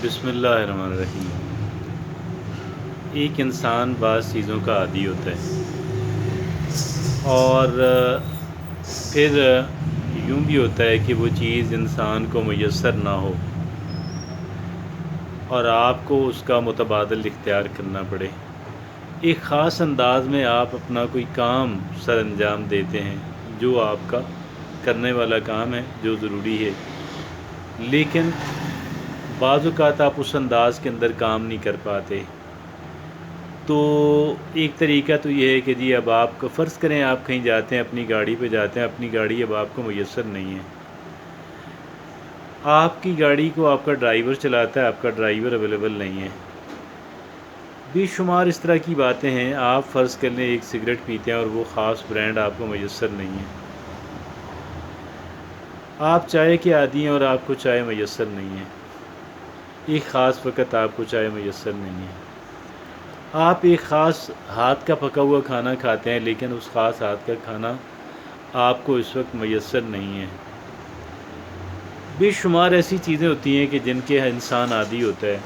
بسم اللہ الرحمن الرحیم۔ ایک انسان بعض چیزوں کا عادی ہوتا ہے اور پھر یوں بھی ہوتا ہے کہ وہ چیز انسان کو میسر نہ ہو اور آپ کو اس کا متبادل اختیار کرنا پڑے۔ ایک خاص انداز میں آپ اپنا کوئی کام سر انجام دیتے ہیں جو آپ کا کرنے والا کام ہے، جو ضروری ہے، لیکن بعض اوقات آپ اس انداز کے اندر کام نہیں کر پاتے۔ تو ایک طریقہ تو یہ ہے کہ جی اب آپ کو فرض کریں آپ کہیں جاتے ہیں، اپنی گاڑی پہ جاتے ہیں، اپنی گاڑی اب آپ کو میسر نہیں ہے، آپ کی گاڑی کو آپ کا ڈرائیور چلاتا ہے، آپ کا ڈرائیور اویلیبل نہیں ہے۔ بے شمار اس طرح کی باتیں ہیں۔ آپ فرض کر لیں ایک سگریٹ پیتے ہیں اور وہ خاص برانڈ آپ کو میسر نہیں ہے، آپ چائے کے عادی ہیں اور آپ کو چائے میسر نہیں ہے، ایک خاص وقت آپ کو چائے میسر نہیں ہے۔ آپ ایک خاص ہاتھ کا پکا ہوا کھانا کھاتے ہیں لیکن اس خاص ہاتھ کا کھانا آپ کو اس وقت میسر نہیں ہے۔ بے شمار ایسی چیزیں ہوتی ہیں کہ جن کے انسان عادی ہوتا ہے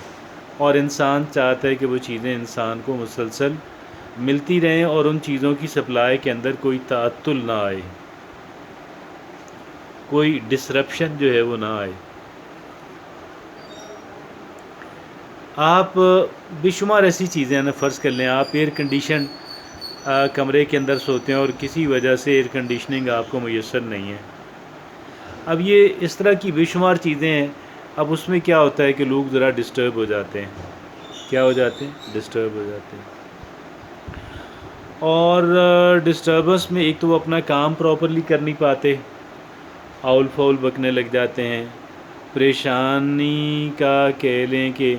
اور انسان چاہتا ہے کہ وہ چیزیں انسان کو مسلسل ملتی رہیں اور ان چیزوں کی سپلائی کے اندر کوئی تعطل نہ آئے، کوئی ڈسرپشن جو ہے وہ نہ آئے۔ آپ بے شمار ایسی چیزیں ہیں، فرض کر لیں آپ ایئر کنڈیشن کمرے کے اندر سوتے ہیں اور کسی وجہ سے ایئر کنڈیشننگ آپ کو میسر نہیں ہے۔ اب یہ اس طرح کی بے شمار چیزیں ہیں۔ اب اس میں کیا ہوتا ہے کہ لوگ ذرا ڈسٹرب ہو جاتے ہیں، کیا ہو جاتے ہیں؟ ڈسٹرب ہو جاتے ہیں، اور ڈسٹربنس میں ایک تو وہ اپنا کام پراپرلی کر نہیں پاتے، آؤل فاؤل بکنے لگ جاتے ہیں، پریشانی کا کہہ لیں کہ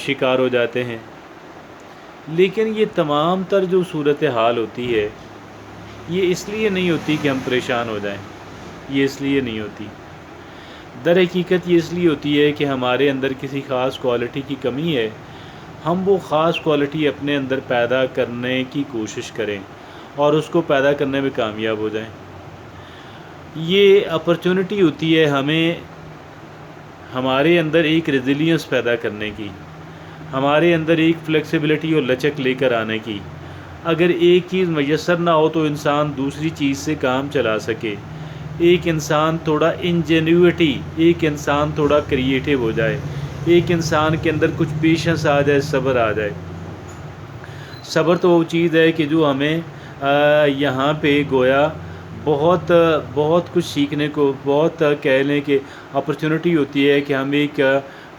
شکار ہو جاتے ہیں۔ لیکن یہ تمام تر جو صورتحال ہوتی ہے یہ اس لیے نہیں ہوتی کہ ہم پریشان ہو جائیں، یہ اس لیے نہیں ہوتی، در حقیقت یہ اس لیے ہوتی ہے کہ ہمارے اندر کسی خاص کوالٹی کی کمی ہے، ہم وہ خاص کوالٹی اپنے اندر پیدا کرنے کی کوشش کریں اور اس کو پیدا کرنے میں کامیاب ہو جائیں۔ یہ اپرچونٹی ہوتی ہے ہمیں ہمارے اندر ایک ریزیلینس پیدا کرنے کی، ہمارے اندر ایک فلیکسیبلٹی اور لچک لے کر آنے کی۔ اگر ایک چیز میسر نہ ہو تو انسان دوسری چیز سے کام چلا سکے، ایک انسان تھوڑا انجینیوٹی، ایک انسان تھوڑا کریٹیو ہو جائے، ایک انسان کے اندر کچھ پیشنس آ جائے، صبر آ جائے۔ صبر تو وہ چیز ہے کہ جو ہمیں یہاں پہ گویا بہت کچھ سیکھنے کو، بہت کہہ لیں کہ اپرچونٹی ہوتی ہے کہ ہم ایک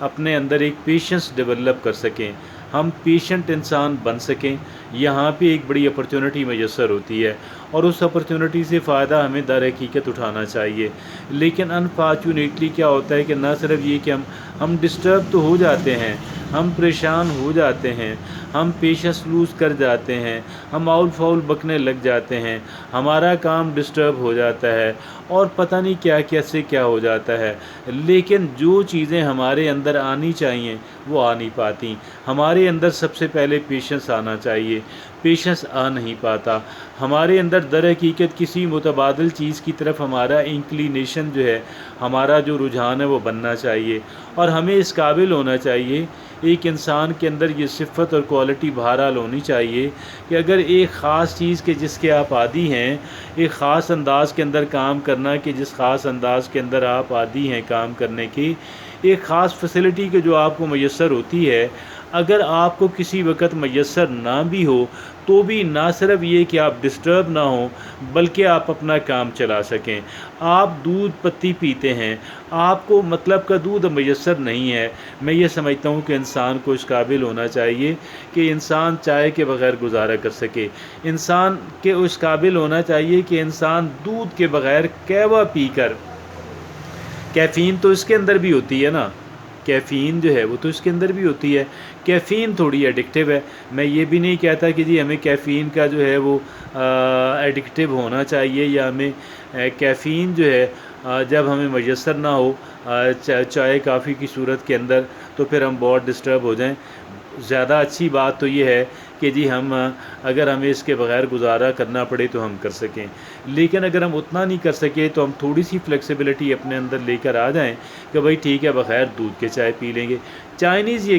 اپنے اندر ایک پیشنس ڈیولپ کر سکیں، ہم پیشنٹ انسان بن سکیں۔ یہاں پہ ایک بڑی اپرچونٹی میسر ہوتی ہے اور اس اپرچونٹی سے فائدہ ہمیں در حقیقت اٹھانا چاہیے۔ لیکن انفارچونیٹلی کیا ہوتا ہے کہ نہ صرف یہ کہ ہم ڈسٹرب تو ہو جاتے ہیں، ہم پریشان ہو جاتے ہیں، ہم پیشنس لوز کر جاتے ہیں، ہم آؤل فاؤل بکنے لگ جاتے ہیں، ہمارا کام ڈسٹرب ہو جاتا ہے اور پتہ نہیں کیا کیسے کیا ہو جاتا ہے، لیکن جو چیزیں ہمارے اندر آنی چاہیے وہ آ نہیں پاتی۔ ہمارے اندر سب سے پہلے پیشنس آنا چاہیے، پیشنس آ نہیں پاتا۔ ہمارے اندر در حقیقت کسی متبادل چیز کی طرف ہمارا انکلینیشن جو ہے، ہمارا جو رجحان ہے وہ بننا چاہیے، اور ہمیں اس قابل ہونا چاہیے، ایک انسان کے اندر یہ صفت اور کوالٹی بہرحال ہونی چاہیے کہ اگر ایک خاص چیز کے جس کے آپ عادی ہیں، ایک خاص انداز کے اندر کام کرنا کہ جس خاص انداز کے اندر آپ عادی ہیں کام کرنے کی، ایک خاص فیسلٹی کے جو آپ کو میسر ہوتی ہے، اگر آپ کو کسی وقت میسر نہ بھی ہو تو بھی نہ صرف یہ کہ آپ ڈسٹرب نہ ہوں بلکہ آپ اپنا کام چلا سکیں۔ آپ دودھ پتی پیتے ہیں، آپ کو مطلب کا دودھ میسر نہیں ہے، میں یہ سمجھتا ہوں کہ انسان کو اس قابل ہونا چاہیے کہ انسان چائے کے بغیر گزارا کر سکے، انسان کے اس قابل ہونا چاہیے کہ انسان دودھ کے بغیر قہوہ پی کر، کیفین تو اس کے اندر بھی ہوتی ہے نا، کیفین جو ہے وہ تو اس کے اندر بھی ہوتی ہے، کیفین تھوڑی ایڈکٹیو ہے۔ میں یہ بھی نہیں کہتا کہ جی ہمیں کیفین کا جو ہے وہ ایڈکٹیو ہونا چاہیے، یا ہمیں کیفین جو ہے جب ہمیں میسر نہ ہو چائے کافی کی صورت کے اندر تو پھر ہم بہت ڈسٹرب ہو جائیں۔ زیادہ اچھی بات تو یہ ہے کہ جی ہم اگر ہمیں اس کے بغیر گزارا کرنا پڑے تو ہم کر سکیں، لیکن اگر ہم اتنا نہیں کر سکے تو ہم تھوڑی سی فلیکسیبلٹی اپنے اندر لے کر آ جائیں کہ بھائی ٹھیک ہے بغیر دودھ کے چائے پی لیں گے۔ چائنیز یہ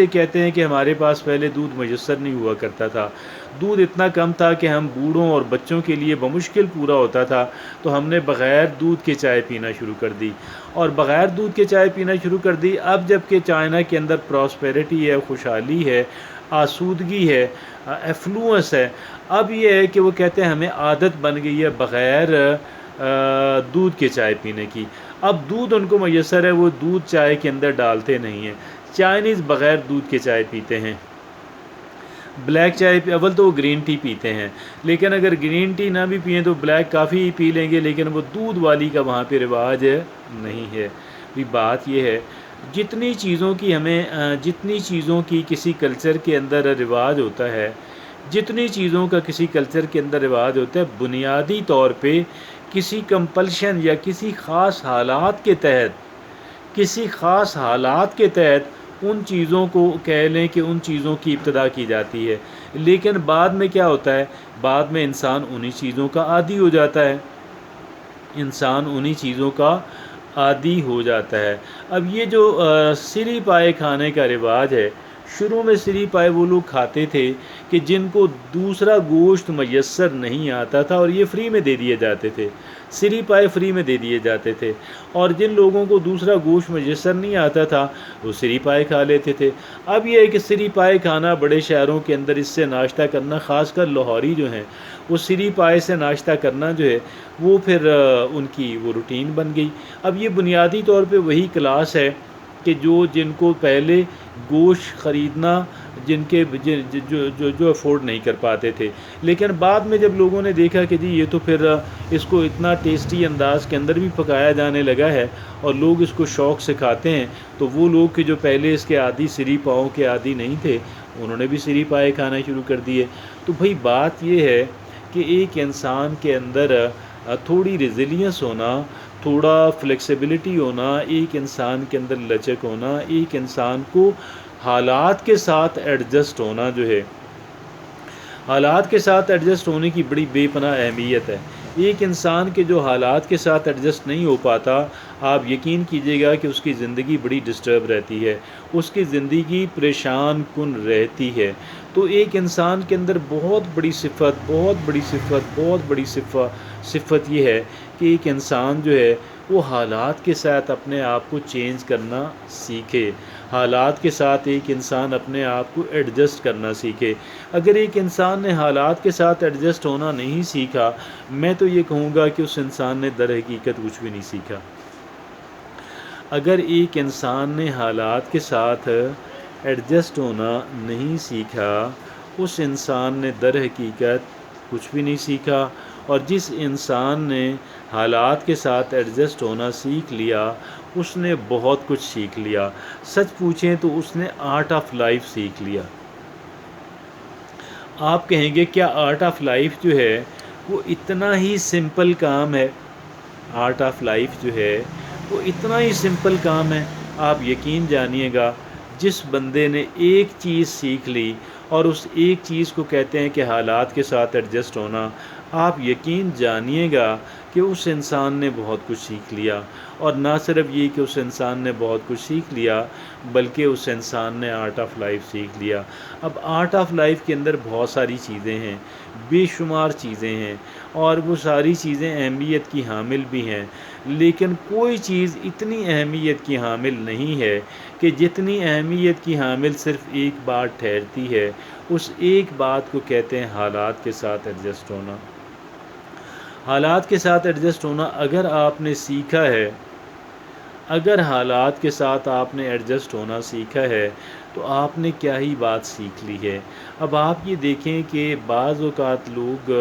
کہتے ہیں کہ ہمارے پاس پہلے دودھ میسر نہیں ہوا کرتا تھا، دودھ اتنا کم تھا کہ ہم بوڑھوں اور بچوں کے لیے بمشکل پورا ہوتا تھا، تو ہم نے بغیر دودھ کے چائے پینا شروع کر دی، اور بغیر دودھ کے چائے پینا شروع کر دی۔ اب جب کہ چائنا کے اندر پراسپیرٹی ہے، خوشحالی ہے، آسودگی ہے، ایفلوئنس ہے، اب یہ ہے کہ وہ کہتے ہیں ہمیں عادت بن گئی ہے بغیر دودھ کے چائے پینے کی۔ اب دودھ ان کو میسر ہے، وہ دودھ چائے کے اندر ڈالتے نہیں ہیں۔ چائنیز بغیر دودھ کے چائے پیتے ہیں، بلیک چائے اول تو وہ گرین ٹی پیتے ہیں، لیکن اگر گرین ٹی نہ بھی پئیں تو بلیک کافی ہی پی لیں گے، لیکن وہ دودھ والی کا وہاں پہ رواج نہیں ہے۔ بھی بات یہ ہے جتنی چیزوں کی کسی کلچر کے اندر رواج ہوتا ہے، جتنی چیزوں کا کسی کلچر کے اندر رواج ہوتا ہے، بنیادی طور پہ کسی کمپلشن یا کسی خاص حالات کے تحت ان چیزوں کو کہہ لیں کہ ان چیزوں کی ابتدا کی جاتی ہے، لیکن بعد میں کیا ہوتا ہے، بعد میں انسان انہی چیزوں کا عادی ہو جاتا ہے۔ اب یہ جو سری پائے کھانے کا رواج ہے، شروع میں سری پائے وہ لوگ کھاتے تھے کہ جن کو دوسرا گوشت میسر نہیں آتا تھا، اور یہ فری میں دے دیے جاتے تھے، سری پائے فری میں دے دیے جاتے تھے، اور جن لوگوں کو دوسرا گوشت میسر نہیں آتا تھا وہ سری پائے کھا لیتے تھے۔ اب یہ ہے کہ سری پائے کھانا بڑے شہروں کے اندر اس سے ناشتہ کرنا، خاص کر لاہوری جو ہیں وہ سری پائے سے ناشتہ کرنا جو ہے وہ پھر ان کی وہ روٹین بن گئی۔ اب یہ بنیادی طور پہ وہی کلاس ہے کہ جن کو پہلے گوشت خریدنا جو افورڈ نہیں کر پاتے تھے، لیکن بعد میں جب لوگوں نے دیکھا کہ جی یہ تو پھر اس کو اتنا ٹیسٹی انداز کے اندر بھی پکایا جانے لگا ہے اور لوگ اس کو شوق سے کھاتے ہیں، تو وہ لوگ کہ جو پہلے اس کے عادی سری پاؤں کے عادی نہیں تھے، انہوں نے بھی سری پائے کھانا شروع کر دیے۔ تو بھئی بات یہ ہے کہ ایک انسان کے اندر تھوڑی ریزیلینس ہونا، تھوڑا فلیکسیبلٹی ہونا، ایک انسان کے اندر لچک ہونا، ایک انسان کو حالات کے ساتھ ایڈجسٹ ہونا جو ہے، حالات کے ساتھ ایڈجسٹ ہونے کی بڑی بے پناہ اہمیت ہے۔ ایک انسان کے جو حالات کے ساتھ ایڈجسٹ نہیں ہو پاتا، آپ یقین کیجئے گا کہ اس کی زندگی بڑی ڈسٹرب رہتی ہے، اس کی زندگی پریشان کن رہتی ہے۔ تو ایک انسان کے اندر بہت بڑی صفت یہ ہے کہ ایک انسان جو ہے وہ حالات کے ساتھ اپنے آپ کو چینج کرنا سیکھے، حالات کے ساتھ ایک انسان اپنے آپ کو ایڈجسٹ کرنا سیکھے۔ اگر ایک انسان نے حالات کے ساتھ ایڈجسٹ ہونا نہیں سیکھا، میں تو یہ کہوں گا کہ اس انسان نے در حقیقت کچھ بھی نہیں سیکھا۔ اگر ایک انسان نے حالات کے ساتھ ایڈجسٹ ہونا نہیں سیکھا، اس انسان نے در حقیقت کچھ بھی نہیں سیکھا، اور جس انسان نے حالات کے ساتھ ایڈجسٹ ہونا سیکھ لیا، اس نے بہت کچھ سیکھ لیا۔ سچ پوچھیں تو اس نے آرٹ آف لائف سیکھ لیا۔ آپ کہیں گے کیا آرٹ آف لائف جو ہے وہ اتنا ہی سمپل کام ہے؟ آرٹ آف لائف جو ہے وہ اتنا ہی سمپل کام ہے؟ آپ یقین جانیے گا، جس بندے نے ایک چیز سیکھ لی، اور اس ایک چیز کو کہتے ہیں کہ حالات کے ساتھ ایڈجسٹ ہونا، آپ یقین جانیے گا کہ اس انسان نے بہت کچھ سیکھ لیا۔ اور نہ صرف یہ کہ اس انسان نے بہت کچھ سیکھ لیا، بلکہ اس انسان نے آرٹ آف لائف سیکھ لیا۔ اب آرٹ آف لائف کے اندر بہت ساری چیزیں ہیں، بے شمار چیزیں ہیں، اور وہ ساری چیزیں اہمیت کی حامل بھی ہیں، لیکن کوئی چیز اتنی اہمیت کی حامل نہیں ہے کہ جتنی اہمیت کی حامل صرف ایک بات ٹھہرتی ہے۔ اس ایک بات کو کہتے ہیں حالات کے ساتھ ایڈجسٹ ہونا۔ حالات کے ساتھ ایڈجسٹ ہونا اگر آپ نے سیکھا ہے، اگر حالات کے ساتھ آپ نے ایڈجسٹ ہونا سیکھا ہے، تو آپ نے کیا ہی بات سیکھ لی ہے۔ اب آپ یہ دیکھیں کہ بعض اوقات لوگ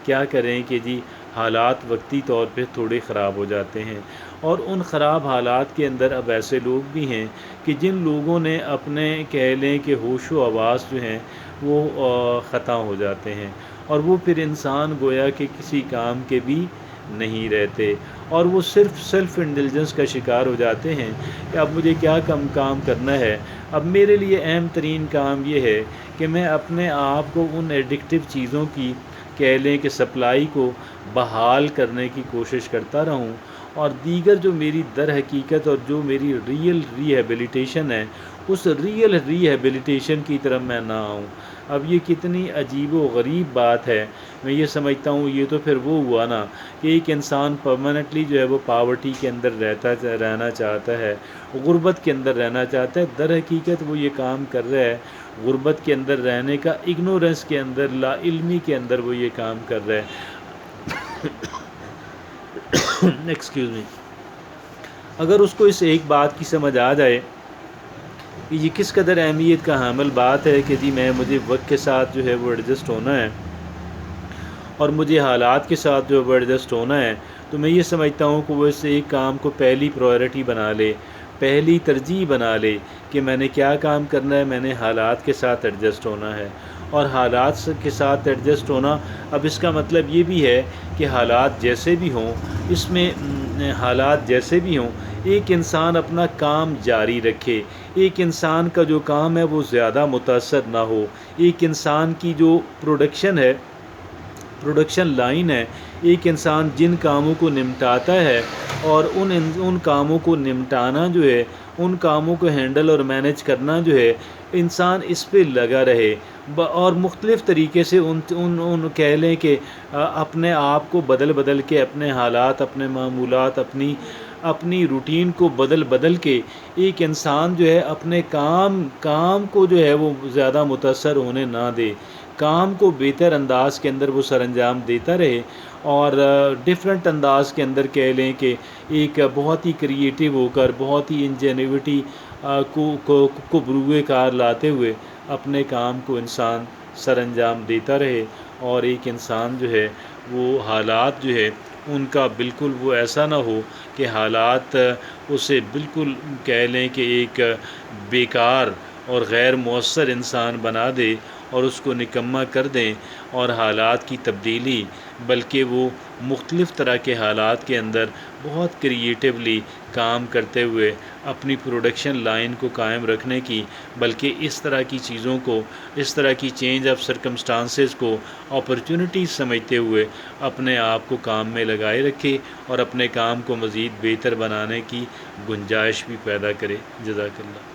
کیا کریں کہ جی حالات وقتی طور پہ تھوڑے خراب ہو جاتے ہیں، اور ان خراب حالات کے اندر اب ایسے لوگ بھی ہیں کہ جن لوگوں نے اپنے کہہ لیں کہ ہوش و حواس جو ہیں وہ ختم ہو جاتے ہیں، اور وہ پھر انسان گویا کہ کسی کام کے بھی نہیں رہتے، اور وہ صرف سیلف انڈلجنس کا شکار ہو جاتے ہیں کہ اب مجھے کیا کام کرنا ہے۔ اب میرے لیے اہم ترین کام یہ ہے کہ میں اپنے آپ کو ان ایڈکٹیو چیزوں کی کہہ لیں کہ سپلائی کو بحال کرنے کی کوشش کرتا رہوں، اور دیگر جو میری در حقیقت اور جو میری ریئل ریہیبلیٹیشن ہے، اس ریئل ریہیبلیٹیشن کی طرف میں نہ آؤں۔ اب یہ کتنی عجیب و غریب بات ہے۔ میں یہ سمجھتا ہوں یہ تو پھر وہ ہوا نا کہ ایک انسان پرماننٹلی جو ہے وہ پاورٹی کے اندر رہنا چاہتا ہے، غربت کے اندر رہنا چاہتا ہے۔ در حقیقت وہ یہ کام کر رہا ہے، غربت کے اندر رہنے کا، اگنورنس کے اندر، لا علمی کے اندر وہ یہ کام کر رہا ہے۔ Excuse me. اگر اس کو اس ایک بات کی سمجھ آ جائے کہ یہ کس قدر اہمیت کا حامل بات ہے کہ جی مجھے وقت کے ساتھ جو ہے وہ ایڈجسٹ ہونا ہے، اور مجھے حالات کے ساتھ جو ہے وہ ایڈجسٹ ہونا ہے، تو میں یہ سمجھتا ہوں کہ وہ اس ایک کام کو پہلی پرائیورٹی بنا لے، پہلی ترجیح بنا لے کہ میں نے کیا کام کرنا ہے، میں نے حالات کے ساتھ ایڈجسٹ ہونا ہے۔ اور حالات کے ساتھ ایڈجسٹ ہونا، اب اس کا مطلب یہ بھی ہے کہ حالات جیسے بھی ہوں، اس میں حالات جیسے بھی ہوں، ایک انسان اپنا کام جاری رکھے، ایک انسان کا جو کام ہے وہ زیادہ متاثر نہ ہو، ایک انسان کی جو پروڈکشن ہے، پروڈکشن لائن ہے، ایک انسان جن کاموں کو نمٹاتا ہے، اور ان کاموں کو نمٹانا جو ہے، ان کاموں کو ہینڈل اور مینیج کرنا جو ہے، انسان اس پہ لگا رہے، اور مختلف طریقے سے ان کہہ لیں کہ اپنے آپ کو بدل کے، اپنے حالات، اپنے معمولات، اپنی روٹین کو بدل کے ایک انسان جو ہے اپنے کام کو جو ہے وہ زیادہ متاثر ہونے نہ دے، کام کو بہتر انداز کے اندر وہ سر انجام دیتا رہے، اور ڈیفرنٹ انداز کے اندر کہہ لیں کہ ایک بہت ہی کریٹیو ہو کر، بہت ہی انجینیوٹی کو بروئے کار لاتے ہوئے اپنے کام کو انسان سر انجام دیتا رہے، اور ایک انسان جو ہے وہ حالات جو ہے ان کا بالکل وہ ایسا نہ ہو کہ حالات اسے بالکل کہہ لیں کہ ایک بیکار اور غیر مؤثر انسان بنا دے اور اس کو نکمہ کر دیں، اور حالات کی تبدیلی، بلکہ وہ مختلف طرح کے حالات کے اندر بہت کریٹیولی کام کرتے ہوئے اپنی پروڈکشن لائن کو قائم رکھنے کی، بلکہ اس طرح کی چیزوں کو، اس طرح کی چینج آف سرکمسٹانسز کو اپرچونٹیز سمجھتے ہوئے اپنے آپ کو کام میں لگائے رکھے، اور اپنے کام کو مزید بہتر بنانے کی گنجائش بھی پیدا کرے۔ جزاک اللہ۔